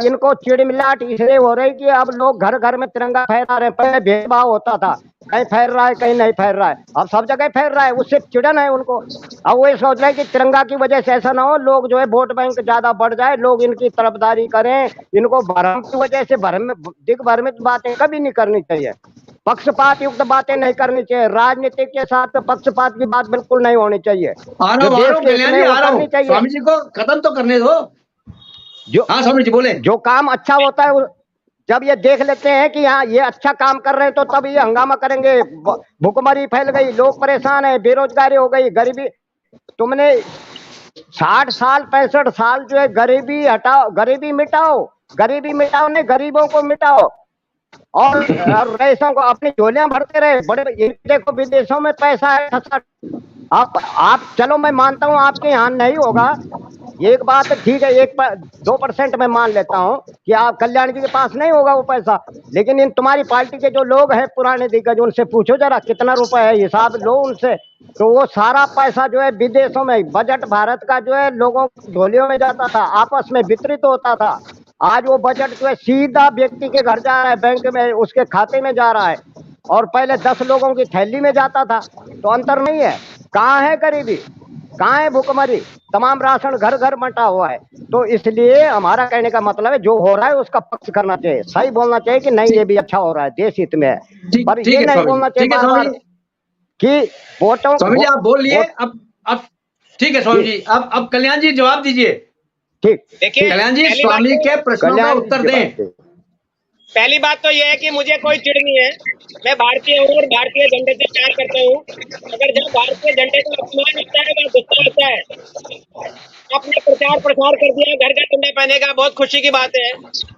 इनको चिड़मिलाट इसलिए हो रही कि अब लोग घर घर में तिरंगा फहरा रहे हैं। पहले भेदभाव होता था, कहीं फहर रहा है कहीं नहीं फहर रहा है, अब सब जगह फहर रहा है, उससे चिड़न है उनको। अब वो ये सोच रहे हैं कि तिरंगा की वजह से ऐसा ना हो, लोग जो है वोट बैंक ज्यादा बढ़ जाए, लोग इनकी तरफदारी करें, इनको भ्रम की वजह से दिग्भ्रमित बातें कभी नहीं करनी चाहिए, पक्षपात युक्त बातें नहीं करनी चाहिए, राजनीति के साथ पक्षपात की बात बिल्कुल नहीं होनी चाहिए। स्वामी जी को खत्म तो करने दो। हाँ स्वामी जी बोले। जो काम अच्छा होता है जब ये देख लेते हैं कि हाँ ये अच्छा काम कर रहे हैं तो तब ये हंगामा करेंगे। भुखमरी फैल गई, लोग परेशान है, बेरोजगारी हो गई, गरीबी। तुमने 60 साल 65 साल जो है गरीबी हटाओ, गरीबी मिटाओ, गरीबी मिटाओ नहीं, गरीबों को मिटाओ। और रईसों को अपनी झोलियां भरते रहे। बड़े देखो विदेशों में पैसा है। आप चलो मैं मानता हूँ आपके यहाँ नहीं होगा, एक बात ठीक है, 2% मैं मान लेता हूँ कि आप कल्याण जी के पास नहीं होगा वो पैसा, लेकिन इन तुम्हारी पार्टी के जो लोग हैं पुराने दिग्गज, उनसे पूछो जरा कितना रुपए है, हिसाब लो उनसे। तो वो सारा पैसा जो है विदेशों में, बजट भारत का जो है लोगों की झोलियों में जाता था, आपस में वितरित होता था। आज वो बजट जो है सीधा व्यक्ति के घर जा रहा है, बैंक में उसके खाते में जा रहा है, और पहले 10 लोगों की थैली में जाता था। तो अंतर नहीं है। कहाँ है गरीबी, कहाँ है भुखमरी, तमाम राशन घर घर बंटा हुआ है। तो इसलिए हमारा कहने का मतलब है जो हो रहा है उसका पक्ष करना चाहिए, सही बोलना चाहिए कि नहीं ये भी अच्छा हो रहा है, देश हित में है। पर ये नहीं बोलना चाहिए बार बार कि वोटों। स्वामी जी आप बोल लिए, अब ठीक है स्वामी जी, अब कल्याण जी जवाब दीजिए। ठीक, देखिए कल्याण जी स्वामी के प्रश्नों का उत्तर दें। पहली बात तो यह है कि मुझे कोई चिढ़ नहीं है, मैं भारतीय हूँ और भारतीय झंडे से प्यार करता हूँ। अगर जब भारतीय झंडे का अपमान होता है वह गुस्सा होता है। आपने प्रचार प्रसार कर दिया घर का झंडा पहने का, बहुत खुशी की बात है,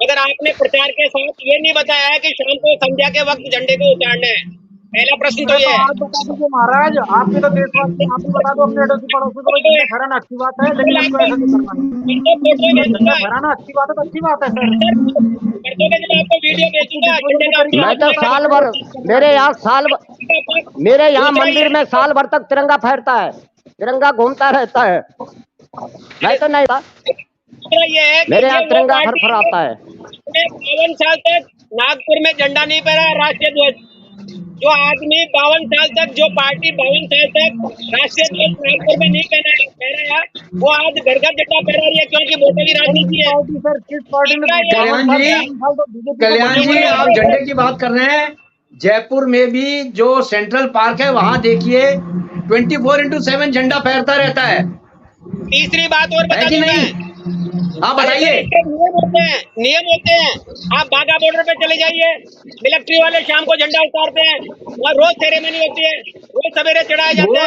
मगर आपने प्रचार के साथ ये नहीं बताया है कि शाम को संध्या के वक्त झंडे को उतारना है। पहला प्रश्न तो ये है। बता दीजिए महाराज, आपके तो देशवासी, आप भी बता दो अपने अड़ोसी पड़ोसी को, झंडा फहराना अच्छी बात है, लेकिन हमको ऐसा नहीं करना। झंडा फहराना अच्छी बात है तो अच्छी बात है सर। आपको वीडियो भेजूंगा। मैं तो साल भर, मेरे यहाँ मंदिर में साल भर तक तिरंगा फहरता है, तिरंगा घूमता रहता है। मैं तो नहीं था, मेरे यहाँ तिरंगा फरफराता है। 52 साल तक नागपुर में झंडा नहीं पहरा राष्ट्रीय ध्वज। जो आदमी 52 साल तक, जो पार्टी 52 साल तक राष्ट्रीय ध्वज नागपुर में नहीं पहनाया, वो आज घर का झंडा पहना रही है क्योंकि वोटों की राजनीति है। कल्याण जी आप झंडे की बात कर रहे हैं, जयपुर में भी जो सेंट्रल पार्क है वहां देखिए 24/7 झंडा फहरता रहता है। तीसरी बात और बता दूं मैं, हाँ बताइए। नियम होते हैं। आप बाघा बॉर्डर पे चले जाइए, मिलिट्री वाले शाम को झंडा उतारते हैं, वहाँ रोज सेरेमनी होती है, रोज सवेरे चढ़ाया जाता है।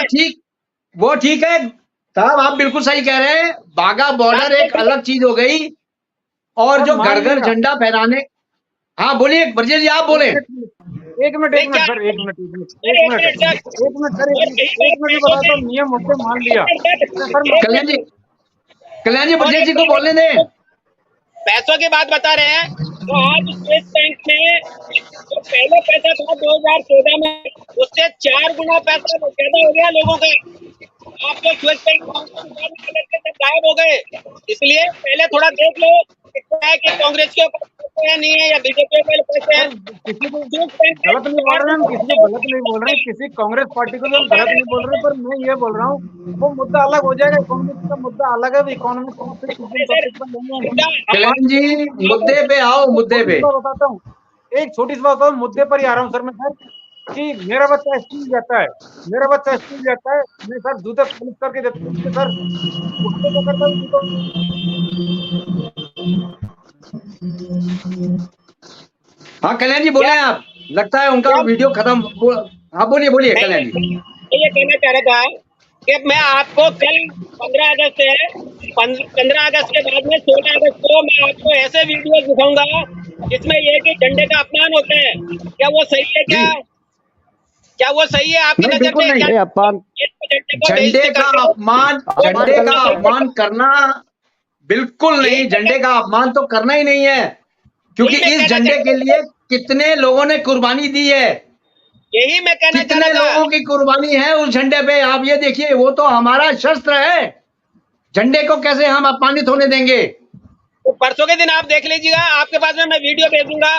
वो ठीक है साहब, आप बिल्कुल सही कह रहे हैं। बाघा बॉर्डर एक अलग चीज हो गई, और जो घर घर झंडा फहराने। हाँ बोलिए ब्रजेश जी, आप बोले। एक मिनट सर, एक मिनट बताता हूँ। नियम होते मान लिया। कल्याण जी ब्रजेश जी को बोलने दें। पैसों की बात बता रहे हैं, तो आज स्टेट बैंक में जो पहले पैसा था 2014 में, उससे 4 गुना पैसा ज्यादा हो गया लोगों का। आप जो स्टेट बैंक गायब हो गए, इसलिए पहले थोड़ा देख लो है कि कांग्रेस के ऊपर पैसे है नहीं है या बीजेपी के पैसे है। किसी को गलत नहीं बोल रहे हैं, किसी को गलत नहीं बोल रहे हैं, किसी कांग्रेस पार्टी को भी हम गलत नहीं बोल रहे हैं, पर मैं ये बोल रहा हूँ वो मुद्दा अलग हो जाएगा। इकोनॉमिक्स का मुद्दा अलग है, इकोनॉमिक्स कल्याण जी मुद्दे पे आओ, मुद्दे पे बताता हूँ। एक छोटी सी बात बताता हूँ, मुद्दे पर ही आ रहा हूँ सर मैं सर, कि मेरा बच्चा स्कूल जाता है, मैं सर जूते पॉलिश करके देता हूँ सर, हाँ कल्याण जी बोले आप, लगता है उनका वीडियो खत्म। हाँ बोलिए कल्याण जी। ये कहना चाह रहा था कि मैं आपको कल 15 अगस्त है, 15 अगस्त के बाद में 16 अगस्त को मैं आपको ऐसे वीडियो दिखाऊंगा जिसमें ये कि झंडे का अपमान होता है। क्या वो सही है? क्या वो सही है आपकी नजर में? झंडे का अपमान करना बिल्कुल नहीं, झंडे का अपमान तो करना ही नहीं है, क्योंकि इस झंडे के लिए कितने लोगों ने कुर्बानी दी है। यही मैं कहना चाह रहा था, कितने लोगों की कुर्बानी है उस झंडे पे। आप ये देखिए, वो तो हमारा शस्त्र है, झंडे को कैसे हम अपमानित होने देंगे। तो परसों के दिन आप देख लीजिएगा, आपके पास में मैं वीडियो भेजूंगा।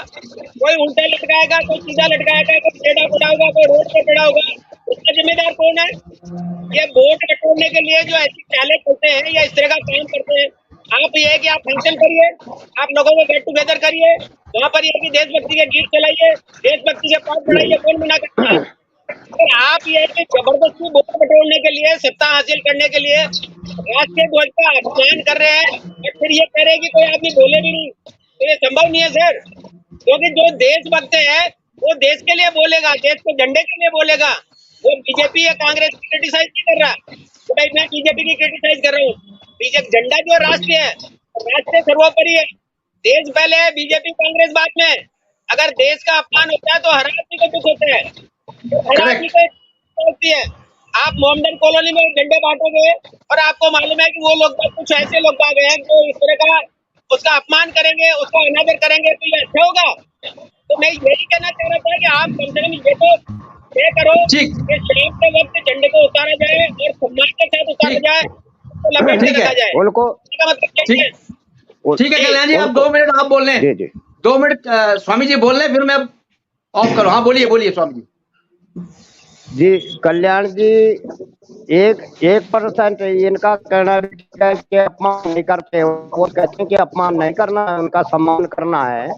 कोई उल्टा लटकाएगा, कोई सीधा लटकाएगा, कोई टेढ़ा पड़ा होगा, कोई रोड पे पड़ा होगा, उसका जिम्मेदार कौन है? ये वोट बटोरने के लिए जो ऐसी चालें करते हैं या इस तरह का काम करते हैं, आप ये है कि आप फंक्शन करिए, आप लोगों को गेट टुगेदर करिए, वहाँ पर ये कि देशभक्ति के गीत चलाइए, देशभक्ति के पाठ पढ़ाइए, कौन मना करता है? और आप ये कि जबरदस्ती वोट बटोरने के लिए, सत्ता हासिल करने के लिए राष्ट्रीय ध्वज का अपमान कर रहे हैं और फिर ये कह रहे हैं कि कोई आदमी बोले भी नहीं, तो ये संभव नहीं है सर। क्योंकि जो देशभक्त है वो देश के लिए बोलेगा, देश के झंडे के लिए बोलेगा। वो बीजेपी या कांग्रेस की क्रिटिसाइज नहीं कर रहा, तो भाई मैं बीजेपी की क्रिटिसाइज कर रहा हूँ। बीजेपी झंडा जो राष्ट्रीय है, राष्ट्र सर्वोपरि है। देश पहले है, बीजेपी कांग्रेस बाद में। अगर देश का अपमान होता है तो हर आदमी को दुख होता है, हर आदमी को होती है। आप मोहम्मदन कॉलोनी में झंडे बांटोगे और आपको मालूम है कि वो लोग कुछ ऐसे लोग आ गए हैं जो इस तरह का उसका अपमान करेंगे, उसका अनादर करेंगे, तो ये अच्छा होगा? तो मैं यही कहना चाह रहा था कि आप कम से कम ये तो तय करो ठीक। कि शाम के वक्त झंडे को उतारा जाए और सम्मान के साथ उतारा जाए, तो लपेट के ठीक है। रखा जाए। उनको इसका मतलब क्या है? ठीक है कल्याण जी, आप 2 मिनट आप बोल रहे जी हैं, जी 2 मिनट स्वामी जी बोल रहे हैं, फिर मैं ऑफ करूँ। हाँ बोलिए बोलिए स्वामी जी। जी कल्याण जी 1% इनका कहना है कि अपमान नहीं करते, वो कहते हैं कि अपमान नहीं करना है, उनका सम्मान करना है।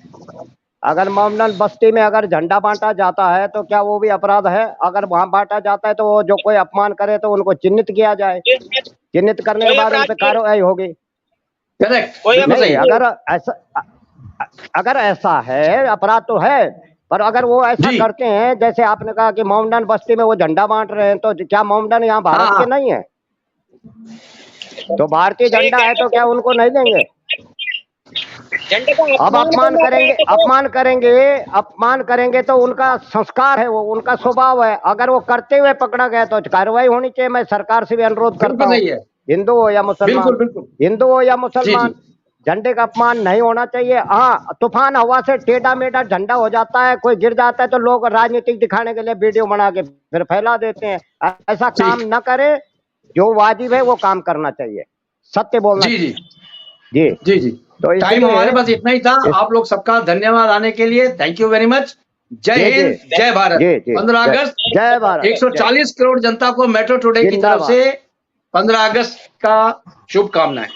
अगर मोहम्मदन बस्ती में अगर झंडा बांटा जाता है तो क्या वो भी अपराध है? अगर वहां बांटा जाता है तो वो जो कोई अपमान करे तो उनको चिन्हित किया जाए, चिन्हित करने के बाद उन पर कार्रवाई होगी। करेक्ट, कोई बिल्कुल सही नहीं, है। अगर ऐसा है, अपराध तो है, पर अगर वो ऐसा जी। करते हैं जैसे आपने कहा कि मोहम्मदन बस्ती में वो झंडा बांट रहे हैं, तो क्या मोहम्मदन यहाँ भारत हाँ। के नहीं है? तो भारतीय झंडा है तो क्या उनको नहीं देंगे? झंडे का अब अपमान करेंगे, करना है तो अपमान करेंगे तो उनका संस्कार है, वो उनका स्वभाव है। अगर वो करते हुए पकड़ा गया तो कार्रवाई होनी चाहिए। मैं सरकार से भी अनुरोध करता बिल्कुल हूँ, सही है। हिंदू हो या मुसलमान, बिल्कुल बिल्कुल। हिंदू हो या जी मुसलमान, जी। झंडे का अपमान नहीं होना चाहिए। हाँ, तूफान हवा से टेढ़ा मेढ़ा झंडा हो जाता है, कोई गिर जाता है तो लोग राजनीतिक दिखाने के लिए वीडियो बना के फिर फैला देते हैं। ऐसा काम न करे, जो वाजिब है वो काम करना चाहिए, सत्य बोलना जी जी जी। जी जी। तो टाइम हमारे इसलिए पास इतना ही था। आप लोग सबका धन्यवाद आने के लिए, थैंक यू वेरी मच। जय जी, हिंद, जी। जय भारत। जी, जी। 15 जय- अगस्त जय भारत। 140 करोड़ जनता को मेट्रो टुडे की तरफ जिंदाबाद। से 15 अगस्त का शुभकामनाएं।